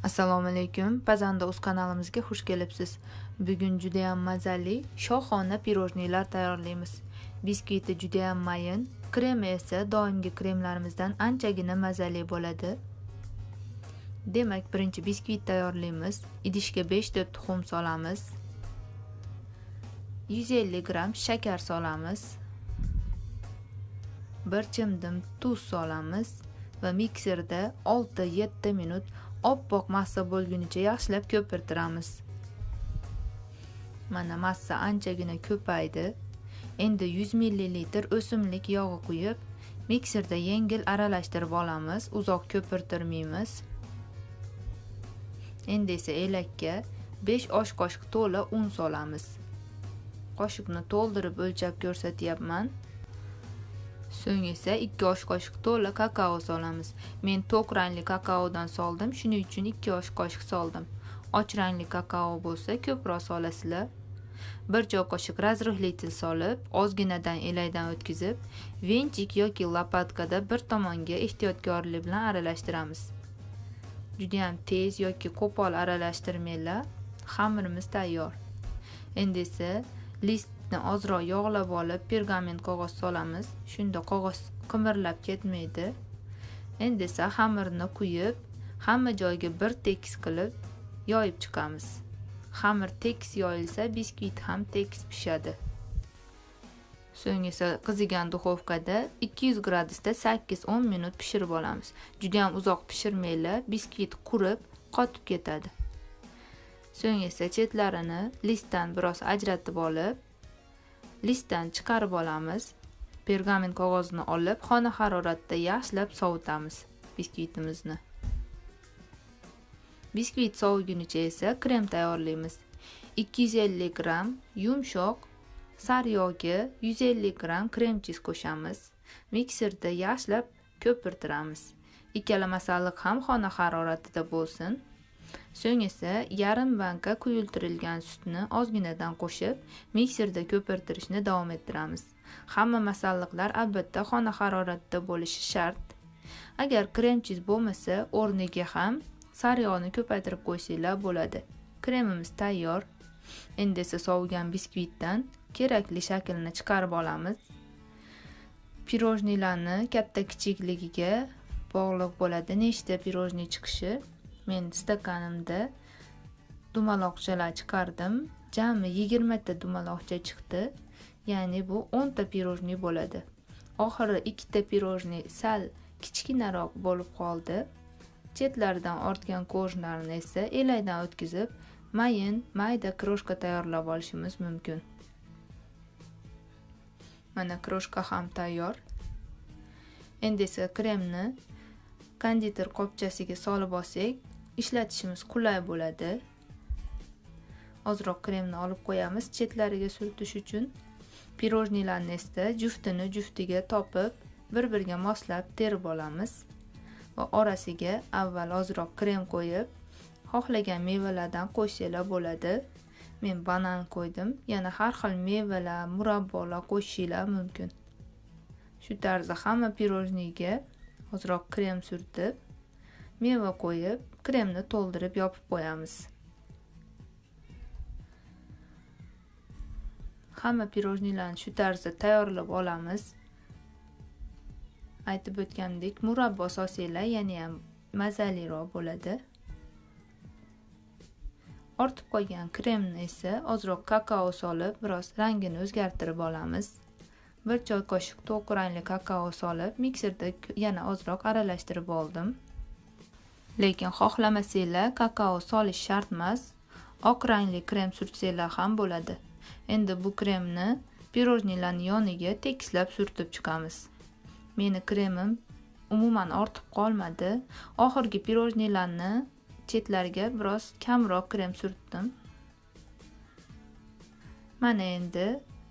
Assalomu alaykum. Pazanda uz kanalimizga xush kelibsiz. Bugun juda ham mazali shohona pirojnilar tayyorlaymiz. Biskviti juda ham mayin, kremi esa doimgi kremlarimizdan anchagina mazali bo'ladi. Demak, birinchi biskvit tayyorlaymiz. Idishga 5 ta tuxum solamiz. 150 gram shakar solamiz. 1 chimdim tuz solamiz va mikserda 6-7 minut oppoq massa bo'lgunicha yaxshilab ko'pirtiramiz. Mana massa anchagina ko'paydi. Endi 100 ml o'simlik yog'i quyib, mikserda yengil aralashtirib olamiz, uzoq ko'pirtirmaymiz. Endi esa elakka 5 osh qoshiq to'la un solamiz. Qoshiqni to'ldirib o'lchab ko'rsatyapman. So'ng esa 2 osh qoshiq to'la kakao solamiz. Men to'q rangli kakaodan soldim, shuning uchun 2 osh qoshiq soldim. Och rangli kakao bo'lsa ko'proq solasizlar. 1 choy qoshiq razrihlitil solib, ozginadan elakdan o'tkazib, venchik yoki lopatkada bir tomonga ehtiyotkorlik bilan aralashtiramiz. Juda ham tez yoki qo'pol aralashtirmanglar. Xamirimiz tayyor. Endi esa listni ozroq yog'lab olib, pergament qog'oz solamiz. Shunda qog'oz qimirlab ketmaydi. Endi esa xamirni quyib, hamma joyga bir tekis qilib yoyib chiqamiz. Xamir tekis yoyilsa, biskvit ham tekis pishadi. So'ng esa qizigan duxovkada 200 gradusda 8-10 minut pishirib olamiz. Juda ham uzoq pishirmanglar, biskvit qurib, qotib ketadi. So'ng esa chetlarini listdan biroz ajratib olib, listdan chiqarib olamiz. Pergament qog'ozni olib, xona haroratida yaxshilab sovutamiz biskvitimizni. Biskvit sovigunicha esa krem tayyorlaymiz. 250 gram yumshoq sariyog'ga 150 gram krem chiz qo'shamiz. Mikserda yaxshilab ko'pirtiramiz. Ikkala masalliq ham xona haroratida bo'lsin. So'ng esa yarim banka quyultirilgan sutni ozginadan qo'shib, mikserda ko'pirtirishni davom ettiramiz. Hamma masalliqlar albatta xona haroratida bo'lishi shart. Agar krem chiz bo'lmasa, o'rniga ham sariyog'ni ko'paytirib qo'ysanglar bo'ladi. Kremimiz tayyor. Endi esa sovigan biskvitdan kerakli shaklni chiqarib olamiz. Pirojnilarni katta-kichikligiga bog'liq bo'ladi, nechta pirojni chiqishi. Men stakanimda dumaloqchalar chiqardim. Jami 20 ta dumaloqcha chiqdi. Ya'ni bu 10 ta pirojni bo'ladi. Oxiri 2 ta pirojni sal kichkinaroq bo'lib qoldi. Chetlaridan ortgan ko'rishlarni esa elakdan o'tkazib, mayda kroshka tayyorlab olishimiz mumkin. Mana kroshka ham tayyor. Endi esa kremni konditor qopchasiga solib olsak, ishlatishimiz qulay bo'ladi. Ozroq kremni olib qo'yamiz chetlariga surtish uchun. Pirojnilarni esa juftiga topib, bir-biriga moslab terib olamiz. Va orasiga avval ozroq krem qo'yib, xohlagan mevalardan qo'shsanglar bo'ladi. Men banan qo'ydim. Yana har xil mevalar, murabbolar qo'shishinglar mumkin. Shu tarzda hamma pirojniga ozroq krem surtib, meva qo'yib, kremni to'ldirib yopib qo'yamiz. Hamma pirojnilarni shu tarzda tayyorlab olamiz. Aytib o'tgandek, murabbo solsanglar yana ham mazaliroq bo'ladi. Ortib qolgan kremni esa ozroq kakao solib, biroz rangini o'zgartirib olamiz. 1 choy qoshiq to'q rangli kakao solib, mikserda yana ozroq aralashtirib oldim. Lekin xohlamasanglar kakao solish shart emas. Oq rangli krem surtsanglar ham bo'ladi. Endi bu kremni pirojnilarning yoniga tekislab surtib chiqamiz. Meni kremim umuman ortib qolmadi. Oxirgi pirojnilarni chetlariga biroz kamroq krem surtdim. Mana endi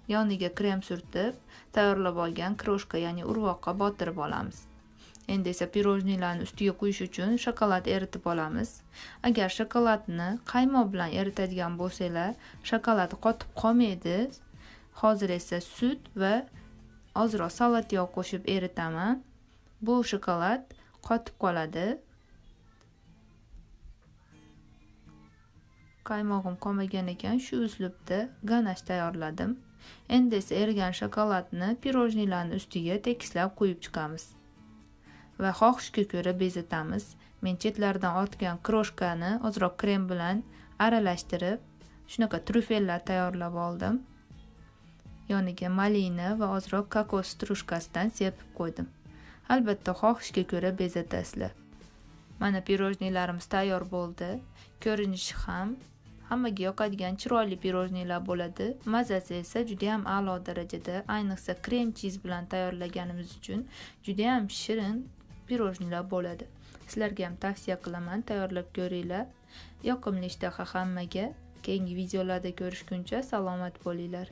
yoniga krem surtib, tayyorlab olgan kroshka, ya'ni urvoqqa botirib olamiz. Endi esa pirojnilarni ustiga quyish uchun shokolad eritib olamiz. Agar shokoladni qaymoq bilan eritadigan bo'lsanglar, shokolad qotib qolmaydi. Hozir esa sut va ozroq salat yog' qo'shib eritaman. Bu shokolad qotib qoladi. qaymog'im qolmagan ekan, shu uslubda ganash tayyorladim. Endi esa erigan shokoladni pirojnilarning ustiga tekislab quyib chiqamiz va xohishga ko'ra bezatamiz. Men chetlaridan ortgan kroshkani ozroq krem bilan aralashtirib, shunaqa trufellar tayyorlab oldim. Yoniga malina va ozroq kokos strushkasidan sepib qo'ydim. Albatta xohishga ko'ra bezatasizlar. Mana pirojnilarimiz tayyor bo'ldi. Ko'rinishi ham hammaga yoqadigan chiroyli pirojnilar bo'ladi. Mazasi esa juda ham a'lo darajada, ayniqsa krem chiz bilan tayyorlaganimiz uchun juda ham shirin pirojnilar bo'ladi. Sizlarga ham tavsiya qilaman, tayyorlab ko'ringlar. Yoqimli ishtaha hammaga. Keyingi videolarda ko'rishguncha salomat bo'linglar.